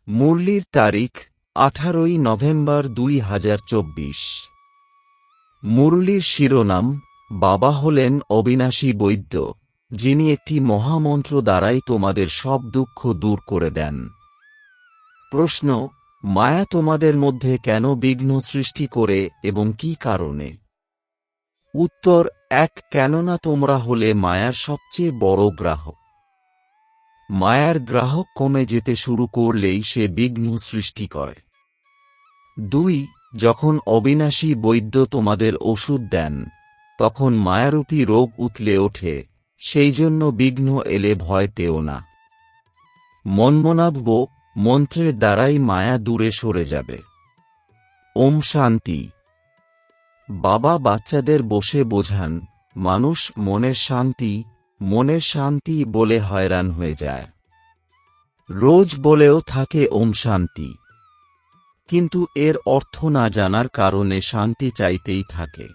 মুরলির তারিখ 18 নভেম্বর 2024। মুরলির শিরোনাম, বাবা হলেন অবিনাশী বৈদ্য, যিনি একটি মহামন্ত্র দ্বারাই তোমাদের সব দুঃখ দূর করে দেন। প্রশ্ন, মায়া তোমাদের মধ্যে কেন বিঘ্ন সৃষ্টি করে এবং কী কারণে? উত্তর, 1, কেননা তোমরা হলে মায়ার সবচেয়ে বড় গ্রাহক। মায়ার গ্রাহক কমে যেতে শুরু করলেই সে বিঘ্ন সৃষ্টি করে। 2, যখন অবিনাশী বৈদ্য তোমাদের ওষুধ দেন, তখন মায়ারূপী রোগ উতলে ওঠে, সেই জন্য বিঘ্ন এলে ভয় পেও না। মন্মনাভব মন্ত্রের দ্বারাই মায়া দূরে সরে যাবে। ওম শান্তি। বাবা বাচ্চাদের বসে বোঝান, মানুষ মনের শান্তি বলে হয়রান হয়ে যায়। রোজ বলেও থাকে ওম শান্তি, কিন্তু এর অর্থ না জানার কারণে শান্তি চাইতেই থাকে।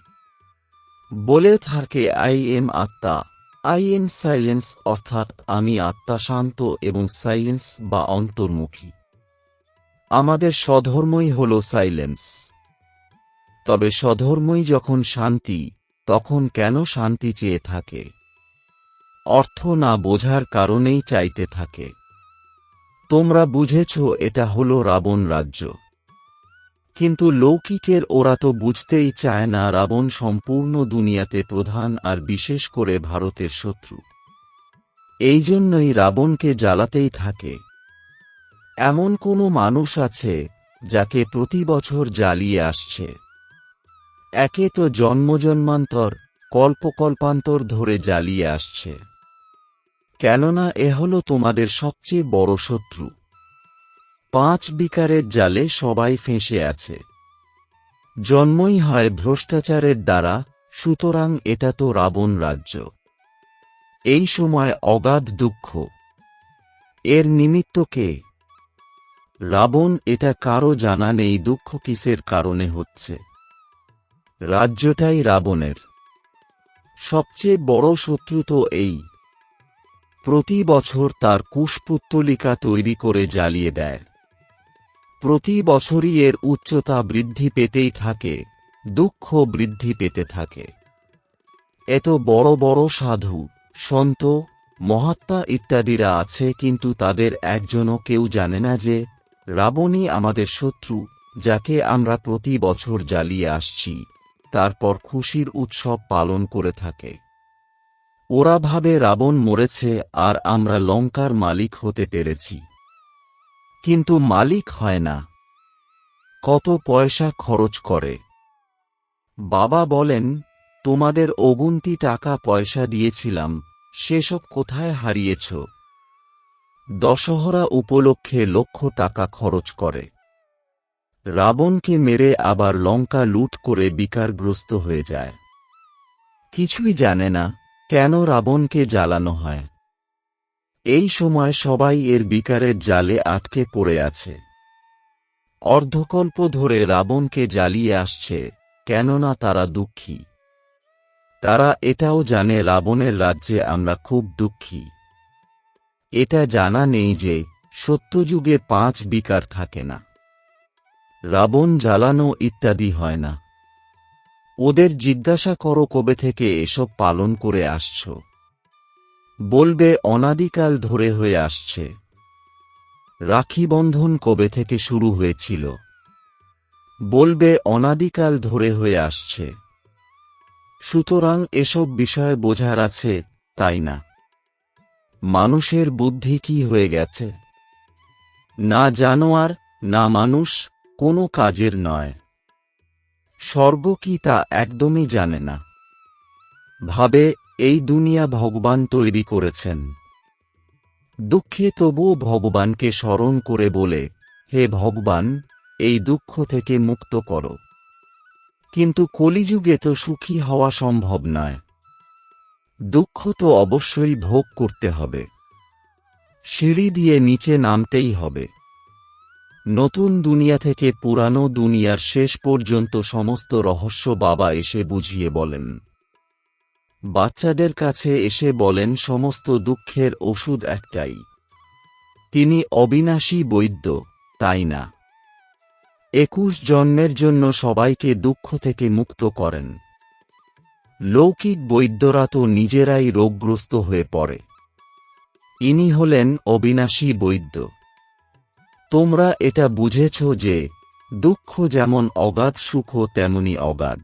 বলে থাকে আই এম আত্মা, আই এম সাইলেন্স, অর্থাৎ আমি আত্মা, শান্ত এবং সাইলেন্স বা অন্তর্মুখী। আমাদের স্বধর্মই হল সাইলেন্স। তবে স্বধর্মই যখন শান্তি, তখন কেন শান্তি চেয়ে থাকে? অর্থ না বোঝার কারণেই চাইতে থাকে। তোমরা বুঝেছ এটা হল রাবণ রাজ্য, কিন্তু লৌকিকের ওরা তো বুঝতেই চায় না রাবণ সম্পূর্ণ দুনিয়াতে প্রধান আর বিশেষ করে ভারতের শত্রু। এই জন্যই রাবণকে জ্বালাতেই থাকে। এমন কোনো মানুষ আছে যাকে প্রতি বছর জ্বালিয়ে আসছে? একে তো জন্মজন্মান্তর, কল্পকল্পান্তর ধরে জ্বালিয়ে আসছে। কেননা এ হল তোমাদের সবচেয়ে বড় শত্রু। 5 বিকারের জালে সবাই ফেঁসে আছে। জন্মই হয় ভ্রষ্টাচারের দ্বারা, সুতরাং এটা তো রাবণ রাজ্য। এই সময় অগাধ দুঃখ। এর নিমিত্ত কে? রাবণ। এটা কারো জানা নেই দুঃখ কিসের কারণে হচ্ছে। রাজ্যটাই রাবণের। সবচেয়ে বড় শত্রু তো এই। প্রতি বছর তার কুশপুত্তলিকা তৈরি করে জ্বালিয়ে দেয়। প্রতি বছরই এর উচ্চতা বৃদ্ধি পেতেই থাকে, দুঃখ বৃদ্ধি পেতে থাকে। এত বড় বড় সাধু, সন্ত, মহাত্মা ইত্যাদিরা আছে, কিন্তু তাদের একজনও কেউ জানে না যে রাবণই আমাদের শত্রু, যাকে আমরা প্রতি বছর জ্বালিয়ে আসছি, তারপর খুশির উৎসব পালন করে থাকে। ওরা ভাবে রাবণ মরেছে আর আমরা লঙ্কার মালিক হতে পেরেছি। কিন্তু মালিক হয় না। কত পয়সা খরচ করে। বাবা বলেন, তোমাদের অগুন্তি টাকা পয়সা দিয়েছিলাম, সেসব কোথায় হারিয়েছ? দশহরা উপলক্ষে লক্ষ টাকা খরচ করে। রাবণকে মেরে আবার লঙ্কা লুট করে বিকারগ্রস্ত হয়ে যায়। কিছুই জানে না কেন রাবণকে জ্বালানো হয়। এই সময় সবাই এর বিকারের জালে আটকে পড়ে আছে। অর্ধকল্প ধরে রাবণকে জ্বালিয়ে আসছে, কেননা তারা দুঃখী। তারা এটাও জানে রাবণের রাজ্যে আমরা খুব দুঃখী। এটা জানা নেই যে সত্যযুগে 5 বিকার থাকে না, রাবণ জ্বালানো ইত্যাদি হয় না। ওদের জিজ্ঞাসা করো কবে থেকে এসব পালন করে আসছ। বলবে অনাদিকাল ধরে হয়ে আসছে। রাখি বন্ধন কবে থেকে শুরু হয়েছিল? বলবে অনাদিকাল ধরে হয়ে আসছে। সুতরাং এসব বিষয় বোঝার আছে, তাই না? মানুষের বুদ্ধি কি হয়ে গেছে? না জানোয়ার, না মানুষ, কোনো কাজের নয়। স্বর্গ কি তা একদমই জানে না। ভাবে এই দুনিয়া ভগবান তৈরি করেছেন। দুঃখে তবুও ভগবানকে স্মরণ করে বলে, হে ভগবান, এই দুঃখ থেকে মুক্ত করো। কিন্তু কলিযুগে তো সুখী হওয়া সম্ভব নয়। দুঃখ তো অবশ্যই ভোগ করতে হবে। সিঁড়ি দিয়ে নিচে নামতেই হবে। নতুন দুনিয়া থেকে পুরানো দুনিয়ার শেষ পর্যন্ত সমস্ত রহস্য বাবা এসে বুঝিয়ে বলেন। বাচ্চাদের কাছে এসে বলেন সমস্ত দুঃখের ওষুধ একটাই। তিনি অবিনাশী বৈদ্য। তাই না। 21 জন্মের জন্য সবাইকে দুঃখ থেকে মুক্ত করেন। লৌকিক বৈদ্যরা তো নিজেরাই রোগগ্রস্ত হয়ে পড়ে। ইনি হলেন অবিনাশী বৈদ্য। তোমরা এটা বুঝেছ যে দুঃখ যেমন অগাধ, সুখও তেমনি অগাধ।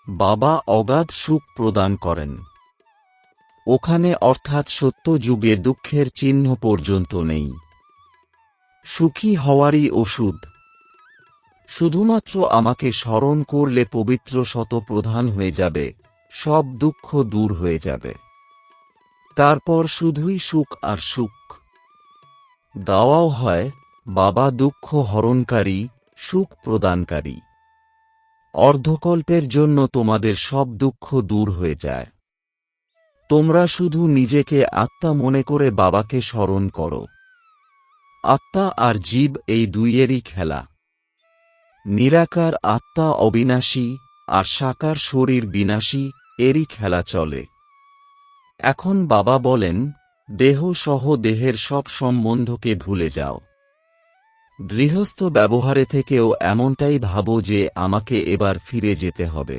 বাবা অগাধ সুখ প্রদান করেন। ওখানে অর্থাৎ সত্য যুগে দুঃখের চিহ্ন পর্যন্ত নেই। সুখী হওয়ারই ওষুধ। শুধুমাত্র আমাকে স্মরণ করলে পবিত্র শতপ্রধান হয়ে যাবে, সব দুঃখ দূর হয়ে যাবে। তারপর শুধুই সুখ আর সুখ। দাওয়াও হয়, বাবা দুঃখ হরণকারী, সুখ প্রদানকারী। অর্ধকল্পের জন্য তোমাদের সব দুঃখ দূর হয়ে যায়। তোমরা শুধু নিজেকে আত্মা মনে করে বাবাকে স্মরণ করো। আত্মা আর জীব এই দুইয়েরই খেলা। নিরাকার আত্মা অবিনাশী আর সাকার শরীর বিনাশী, এরই খেলা চলে। এখন বাবা বলেন, দেহ সহ দেহের সব সম্বন্ধকে ভুলে যাও। গৃহস্থ ব্যবহারে থেকেও এমনটাই ভাবো যে আমাকে এবার ফিরে যেতে হবে।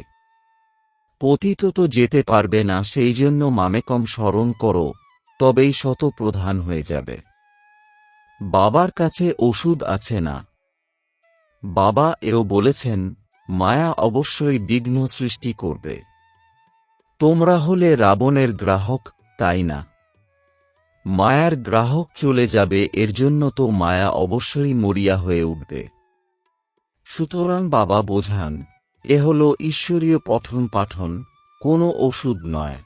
পতিত তো যেতে পারবে না, সেই জন্য মামেকম স্মরণ করো, তবেই শতপ্রধান হয়ে যাবে। বাবার কাছে ওষুধ আছে না। বাবা এও বলেছেন, মায়া অবশ্যই বিঘ্ন সৃষ্টি করবে। তোমরা হলে রাবণের গ্রাহক, তাই না? মায়ার গ্রাহক চলে যাবে, এর জন্য তো মায়া অবশ্যই মরিয়া হয়ে উঠবে। সুতরাং বাবা বোঝান, এ হল ঈশ্বরীয় পঠন পাঠন, কোনো ওষুধ নয়।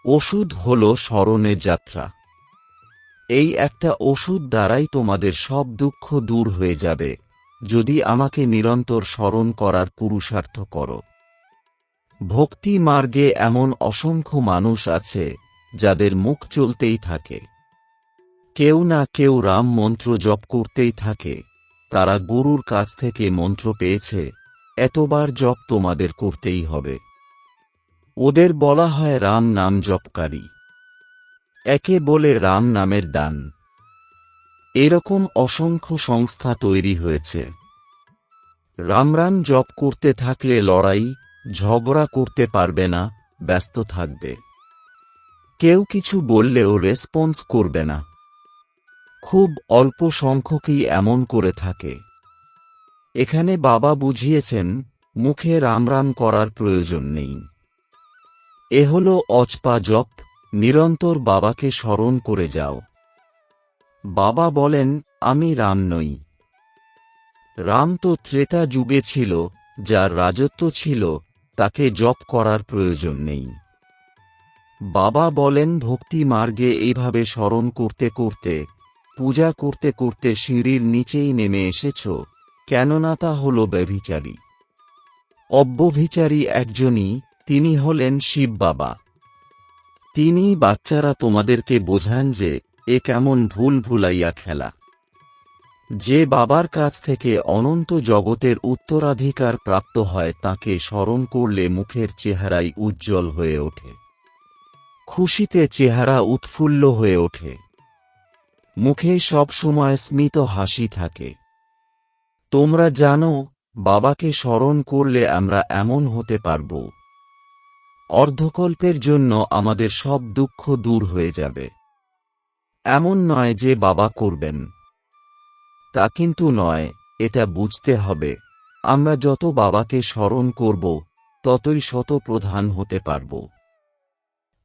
ওষুধ হল স্মরণের যাত্রা। এই একটা ওষুধ দ্বারাই তোমাদের সব দুঃখ দূর হয়ে যাবে, যদি আমাকে নিরন্তর স্মরণ করার পুরুষার্থ করো। ভক্তি মার্গে এমন অসংখ্য মানুষ আছে যাদের মুখ চলতেই থাকে। কেউ না কেউ রাম মন্ত্র জপ করতেই থাকে। তারা গুরুর কাছ থেকে মন্ত্র পেয়েছে, এতবার জপ তোমাদের করতেই হবে। ওদের বলা হয় রাম নাম জপকারী। একে বলে রাম নামের দান। এরকম অসংখ্য সংস্থা তৈরি হয়েছে। রাম জপ করতে থাকলে লড়াই ঝগড়া করতে পারবে না, ব্যস্ত থাকবে। কেউ কিছু বললেও রেসপন্স করবে না। খুব অল্প সংখ্যকই এমন করে থাকে। এখানে বাবা বুঝিয়েছেন, মুখে রাম করার প্রয়োজন নেই। এ হল অজপা জপ, নিরন্তর বাবাকে স্মরণ করে যাও। বাবা বলেন, আমি রাম নই। রাম তো ত্রেতা যুগে ছিল, যার রাজত্ব ছিল, তাকে জপ করার প্রয়োজন নেই। বাবা বলেন, ভক্তি মার্গে এইভাবে স্মরণ করতে করতে, পূজা করতে করতে সিঁড়ির নিচেই নেমে এসেছ, কেননা তা হল ব্যভিচারী। অব্যভিচারী একজনই, তিনি হলেন শিব বাবা। তিনি বাচ্চারা তোমাদেরকে বোঝান যে এ কেমন ভুল ভুলাইয়া খেলা। যে বাবার কাছ থেকে অনন্ত জগতের উত্তরাধিকার প্রাপ্ত হয়, তাকে স্মরণ করলে মুখের চেহারাই উজ্জ্বল হয়ে ওঠে। খুশিতে চেহারা উৎফুল্ল হয়ে ওঠে। মুখে সব সময় স্মিত হাসি থাকে। তোমরা জানো, বাবাকে স্মরণ করলে আমরা এমন হতে পারব। অর্ধকল্পের জন্য আমাদের সব দুঃখ দূর হয়ে যাবে। এমন নয় যে বাবা করবেন, তা কিন্তু নয়। এটা বুঝতে হবে, আমরা যত বাবাকে স্মরণ করব, ততই শতপ্রধান হতে পারব।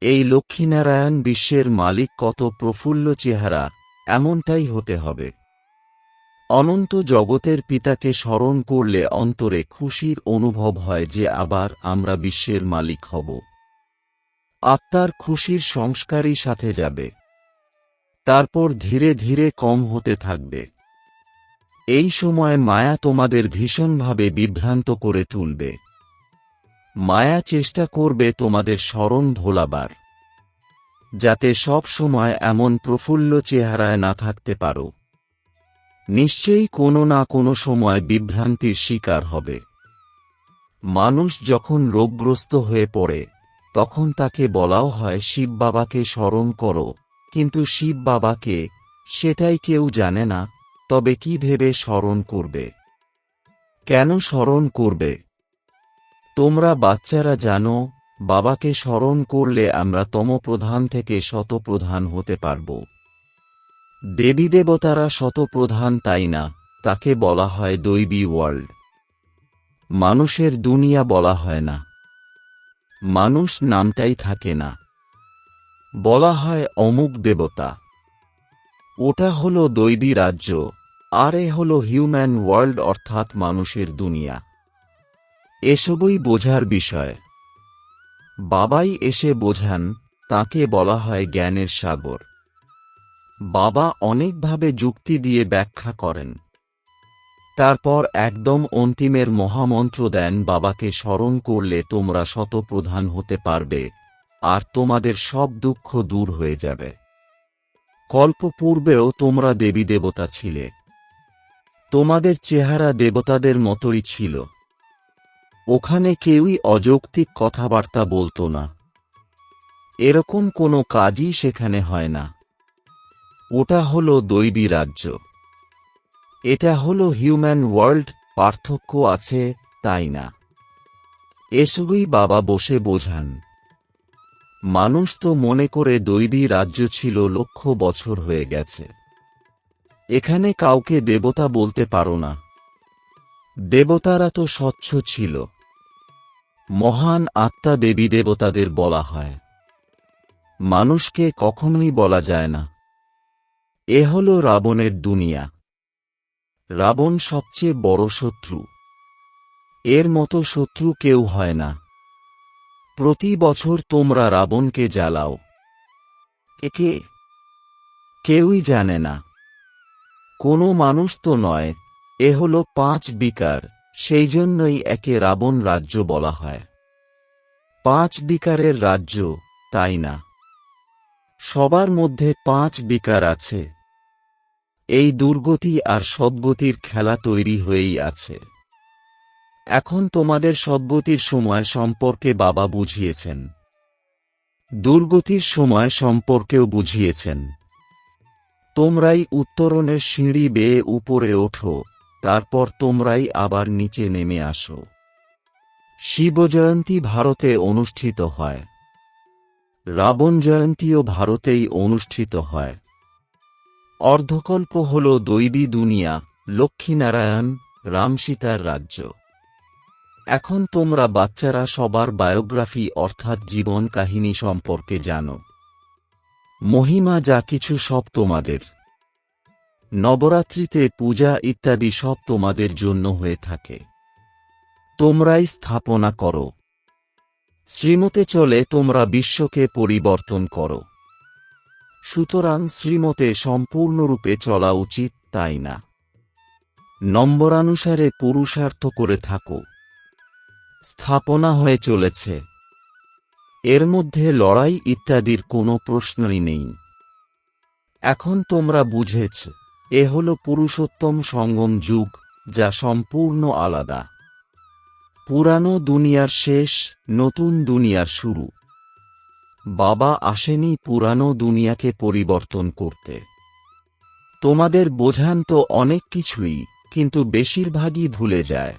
এই লক্ষ্মীনারায়ণ বিশ্বের মালিক, কত প্রফুল্ল চেহারা, এমনটাই হতে হবে। অনন্ত জগতের পিতাকে স্মরণ করলে অন্তরে খুশির অনুভব হয় যে আবার আমরা বিশ্বের মালিক হব। আত্মার খুশির সংস্কারই সাথে যাবে। তারপর ধীরে ধীরে কম হতে থাকবে। এই সময় মায়া তোমাদের ভীষণভাবে বিভ্রান্ত করে তুলবে। মায়া চেষ্টা করবে তোমাদের স্মরণ ভোলাবার, যাতে সব সময় এমন প্রফুল্ল চেহারায় না থাকতে পারো। নিশ্চয়ই কোনো না কোনো সময় বিভ্রান্তির শিকার হবে। মানুষ যখন রোগগ্রস্ত হয়ে পড়ে, তখন তাকে বলাও হয় শিব বাবাকে স্মরণ করো, কিন্তু শিব বাবাকে, সেটাই কেউ জানে না। তবে কি ভেবে স্মরণ করবে? কেন স্মরণ করবে? তোমরা বাচ্চারা জানো, বাবাকে স্মরণ করলে আমরা তমপ্রধান থেকে শতপ্রধান হতে পারব। দেবী দেবতারা শতপ্রধান, তাই না? তাকে বলা হয় দৈবী ওয়ার্ল্ড। মানুষের দুনিয়া বলা হয় না। মানুষ নামটাই থাকে না, বলা হয় অমুক দেবতা। ওটা হলো দৈবী রাজ্য, আর এ হলো হিউম্যান ওয়ার্ল্ড, অর্থাৎ মানুষের দুনিয়া। এসবই বোঝার বিষয়। বাবাই এসে বোঝান, তাকে বলা হয় জ্ঞানের সাগর। বাবা অনেকভাবে যুক্তি দিয়ে ব্যাখ্যা করেন, তারপর একদম অন্তিমের মহামন্ত্র দেন, বাবাকে স্মরণ করলে তোমরা শতপ্রধান হতে পারবে, আর তোমাদের সব দুঃখ দূর হয়ে যাবে। কল্পপূর্বেও তোমরা দেবী দেবতা ছিলে, তোমাদের চেহারা দেবতাদের মতোই ছিল। ওখানে কেউই অযৌক্তিক কথাবার্তা বলতো না, এরকম কোনো কাজই সেখানে হয় না। ওটা হলো দৈবী রাজ্য, এটা হলো হিউম্যান ওয়ার্ল্ড। পার্থক্য আছে, তাই না? এসবই বাবা বসে বোঝান। মানুষ তো মনে করে দৈবী রাজ্য ছিল, লক্ষ বছর হয়ে গেছে। এখানে কাউকে দেবতা বলতে পারো না। দেবতারা তো স্বচ্ছ ছিল, মহান আত্মা দেবী দেবতাদের বলা হয়। মানুষকে কখনোই বলা যায় না। এ হলো রাবণের দুনিয়া। রাবণ সবচেয়ে বড় শত্রু, এর মতো শত্রু কেউ হয় না। প্রতি বছর তোমরা রাবণকে জ্বালাও, একে কেউই জানে না। কোনো মানুষ তো নয়, এ হলো 5 বিকার, সেই জন্যই একে রাবণ রাজ্য বলা হয়। 5 বিকারের রাজ্য, তাই না? সবার মধ্যে 5 বিকার আছে। এই দুর্গতি আর সদ্গতির খেলা তৈরি হয়েই আছে। এখন তোমাদের সদ্গতির সময় সম্পর্কে বাবা বুঝিয়েছেন, দুর্গতির সময় সম্পর্কেও বুঝিয়েছেন। তোমরাই উত্তরণের সিঁড়ি বেয়ে উপরে ওঠো, তারপর তোমরাই আবার নিচে নেমে আসো। শিবজয়ন্তী ভারতে অনুষ্ঠিত হয়, রাবণ জয়ন্তীও ভারতেই অনুষ্ঠিত হয়। অর্ধকল্প হল দৈবী দুনিয়া, লক্ষ্মীনারায়ণ, রামসীতার রাজ্য। এখন তোমরা বাচ্চারা সবার বায়োগ্রাফি অর্থাৎ জীবন কাহিনী সম্পর্কে জানো। মহিমা যা কিছু সব তোমাদের। নবরাত্রিতে পূজা ইত্যাদি সব তোমাদের জন্য হয়ে থাকে, তোমরাই স্থাপনা করো। শ্রীমতে চলে তোমরা বিশ্বকে পরিবর্তন করো। সুতরাং শ্রীমতে সম্পূর্ণরূপে চলা উচিত, তাই না? নম্বরানুসারে পুরুষার্থ করে থাকো। স্থাপনা হয়ে চলেছে, এর মধ্যে লড়াই ইত্যাদির কোনো প্রশ্নই নেই। এখন তোমরা বুঝেছ, এ হল পুরুষোত্তম সঙ্গম যুগ, যা সম্পূর্ণ আলাদা। পুরানো দুনিয়ার শেষ, নতুন দুনিয়ার শুরু। বাবা আসেনি পুরানো দুনিয়াকে পরিবর্তন করতে। তোমাদের বোঝান তো অনেক কিছুই, কিন্তু বেশিরভাগই ভুলে যায়।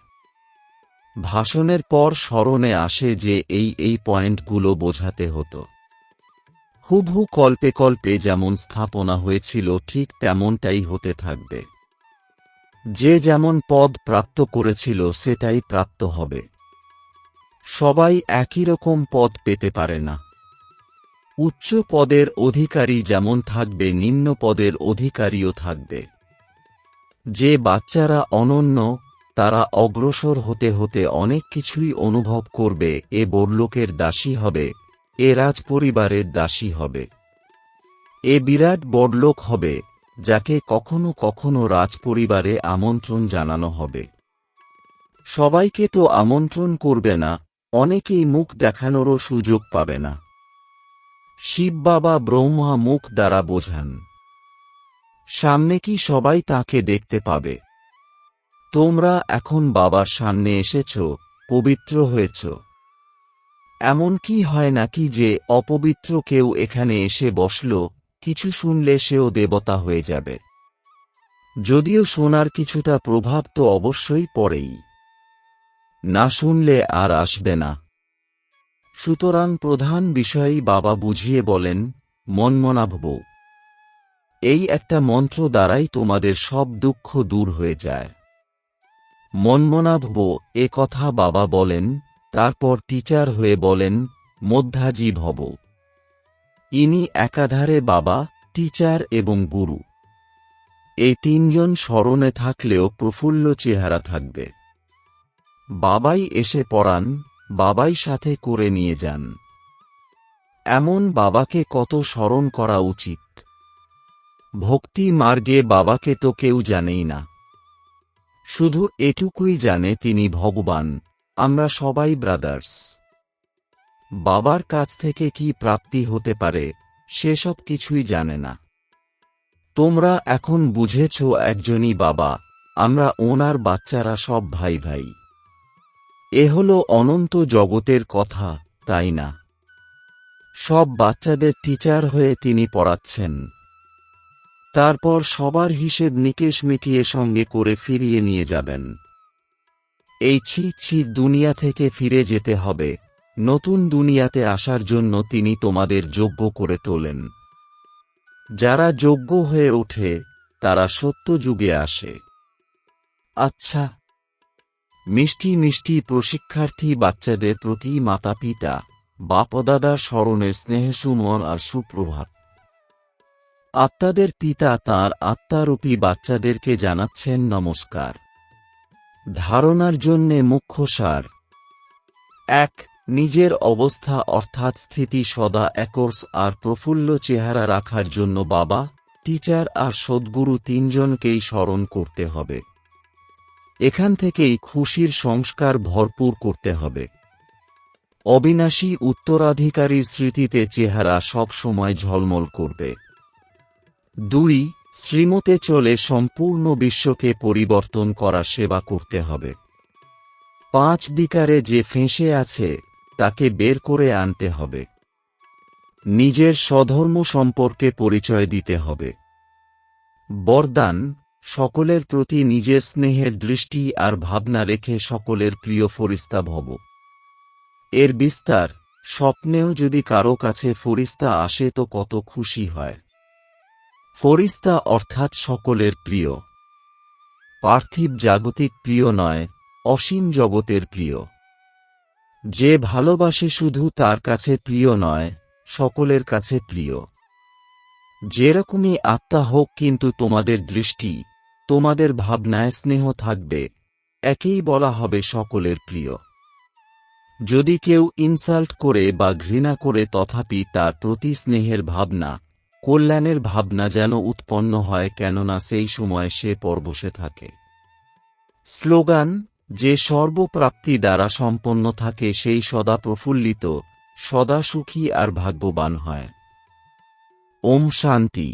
ভাষণের পর স্মরণে আসে যে এই পয়েন্টগুলো বোঝাতে হতো। হুবহু কল্পে কল্পে যেমন স্থাপনা হয়েছিল ঠিক তেমনটাই হতে থাকবে। যে যেমন পদ প্রাপ্ত করেছিল সেটাই প্রাপ্ত হবে। সবাই একই রকম পদ পেতে পারে না। উচ্চ পদের অধিকারী যেমন থাকবে, নিম্ন পদের অধিকারীও থাকবে। যে বাচ্চারা অনন্য, তারা অগ্রসর হতে হতে অনেক কিছুই অনুভব করবে। এ বড়লোকের দাসী হবে, এ রাজপরিবারের দাসী হবে, এ বিরাট বড়লোক হবে, যাকে কখনো কখনো রাজপরিবারে আমন্ত্রণ জানানো হবে। সবাইকে তো আমন্ত্রণ করবে না, অনেকেই মুখ দেখানোরও সুযোগ পাবে না। শিব বাবা ব্রহ্মা মুখ দ্বারা বোঝান। সামনে কি সবাই তাকে দেখতে পাবে? তোমরা এখন বাবার সামনে এসেছ, পবিত্র হয়েছ। এমন কি হয় নাকি যে অপবিত্র কেউ এখানে এসে বসল, কিছু শুনলে সেও দেবতা হয়ে যাবে? যদিও শোনার কিছুটা প্রভাব তো অবশ্যই পড়েই, না শুনলে আর আসবে না। সুতরাং প্রধান বিষয়ই বাবা বুঝিয়ে বলেন, মনমনাভব। এই একটা মন্ত্র দ্বারাই তোমাদের সব দুঃখ দূর হয়ে যায়। মনমনাভব এ কথা বাবা বলেন, তারপর টিচার হয়ে বলেন, মধ্যাজি ভব। ইনি একাধারে বাবা, টিচার এবং গুরু। এই তিনজন স্মরণে থাকলেও প্রফুল্ল চেহারা থাকবে। বাবাই এসে পড়ান, বাবাই সাথে করে নিয়ে যান। এমন বাবাকে কত স্মরণ করা উচিত। ভক্তি মার্গে বাবাকে তো কেউ জানেই না, শুধু এটুকুই জানে তিনি ভগবান, আমরা সবাই ব্রাদার্স। বাবার কাছ থেকে কি প্রাপ্তি হতে পারে সেসব কিছুই জানে না। তোমরা এখন বুঝেছ একজনই বাবা, আমরা ওনার বাচ্চারা সব ভাই ভাই। এ হলো অনন্ত জগতের কথা, তাই না? সব বাচ্চাদের টিচার হয়ে তিনি পড়াচ্ছেন। তারপর সবার হিসেব নিকেশ মিটিয়ে সঙ্গে করে ফিরিয়ে নিয়ে যাবেন। এই ছি দুনিয়া থেকে ফিরে যেতে হবে, নতুন দুনিয়াতে আসার জন্য তিনি তোমাদের যোগ্য করে তোলেন। যারা যোগ্য হয়ে ওঠে তারা সত্য যুগে আসে। আচ্ছা, মিষ্টি মিষ্টি প্রশিক্ষার্থী বাচ্চাদের প্রতি মাতা পিতা, বাপদাদার স্মরণের স্নেহসুমন আর সুপ্রভাত। আত্মাদের পিতা তাঁর আত্মারূপী বাচ্চাদেরকে জানাচ্ছেন নমস্কার। ধারণার জন্যে মুখ্য সার: ১. নিজের অবস্থা অর্থাৎ স্থিতি সদা একর্স আর প্রফুল্ল চেহারা রাখার জন্য বাবা, টিচার আর সদ্গুরু তিনজনকেই স্মরণ করতে হবে। এখান থেকেই খুশির সংস্কার ভরপুর করতে হবে। অবিনাশী উত্তরাধিকারীর স্মৃতিতে চেহারা সব সময় ঝলমল করবে। ২. শ্রীমতে চলে সম্পূর্ণ বিশ্বকে পরিবর্তন করা সেবা করতে হবে। ৫. বিকারে যে ফেঁসে আছে তাকে বের করে আনতে হবে। নিজের স্বধর্ম সম্পর্কে পরিচয় দিতে হবে। বরদান: সকলের প্রতি নিজের স্নেহের দৃষ্টি আর ভাবনা রেখে সকলের প্রিয় ফরিস্তা ভব। এর বিস্তার: স্বপ্নেও যদি কারো কাছে ফরিস্তা আসে তো কত খুশি হয়। ফরিস্তা অর্থাৎ সকলের প্রিয়। পার্থিব জাগতিক প্রিয় নয়, অসীম জগতের প্রিয়। যে ভালোবাসে শুধু তার কাছে প্রিয় নয়, সকলের কাছে প্রিয়। যেরকমই আত্মা হোক কিন্তু তোমাদের দৃষ্টি, তোমাদের ভাবনায় স্নেহ থাকবে, একেই বলা হবে সকলের প্রিয়। যদি কেউ ইনসাল্ট করে বা ঘৃণা করে তথাপি তার প্রতি স্নেহের ভাবনা, কল্যাণের ভাবনা যেন উৎপন্ন হয়, কেননা সেই সময় সে পরবশে থাকে। স্লোগান: যে সর্বপ্রাপ্তি দ্বারা সম্পন্ন থাকে সেই সদা প্রফুল্লিত, সদা সুখী আর ভাগ্যবান হয়। ওম শান্তি।